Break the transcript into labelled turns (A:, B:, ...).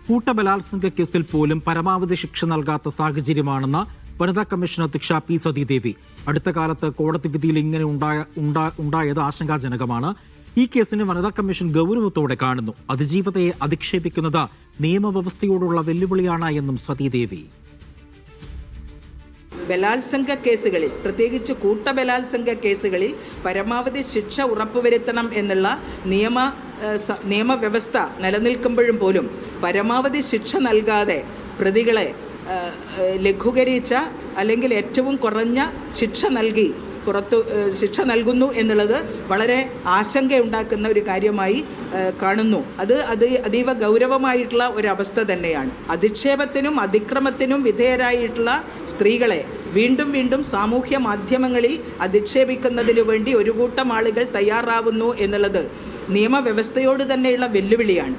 A: കൂട്ടബലാത്സംഗ കേസിൽ പോലും പരമാവധി ശിക്ഷ നൽകാത്ത സാഹചര്യമാണെന്ന് വനിതാ കമ്മീഷൻ അധ്യക്ഷ പി സതീദേവി. അടുത്ത കാലത്ത് കോടതി വിധിയിൽ ഇങ്ങനെ ഉണ്ടായത് ആശങ്കാജനകമാണ്. ഈ കേസിനെ വനിതാ കമ്മീഷൻ ഗൗരവത്തോടെ കാണുന്നു. അതിജീവതയെ അധിക്ഷേപിക്കുന്നത് നിയമവ്യവസ്ഥയോടുള്ള വെല്ലുവിളിയാണ് എന്നും സതീദേവി.
B: ബലാത്സംഗ കേസുകളിൽ, പ്രത്യേകിച്ച് കൂട്ടബലാത്സംഗ കേസുകളിൽ പരമാവധി ശിക്ഷ ഉറപ്പുവരുത്തണം എന്നുള്ള നിയമവ്യവസ്ഥ നിലനിൽക്കുമ്പോഴും പോലും പരമാവധി ശിക്ഷ നൽകാതെ പ്രതികളെ ലഘൂകരിച്ച അല്ലെങ്കിൽ ഏറ്റവും കുറഞ്ഞ ശിക്ഷ നൽകി ശിക്ഷ നൽകുന്നു എന്നുള്ളത് വളരെ ആശങ്കയുണ്ടാക്കുന്ന ഒരു കാര്യമായി കാണുന്നു. അത് അതീവ ഗൗരവമായിട്ടുള്ള ഒരവസ്ഥ തന്നെയാണ്. അധിക്ഷേപത്തിനും അതിക്രമത്തിനും വിധേയരായിട്ടുള്ള സ്ത്രീകളെ വീണ്ടും വീണ്ടും സാമൂഹ്യ മാധ്യമങ്ങളിൽ അധിക്ഷേപിക്കുന്നതിനു വേണ്ടി ഒരു കൂട്ടം ആളുകൾ തയ്യാറാവുന്നു എന്നുള്ളത് നിയമവ്യവസ്ഥയോട് തന്നെയുള്ള വെല്ലുവിളിയാണ്.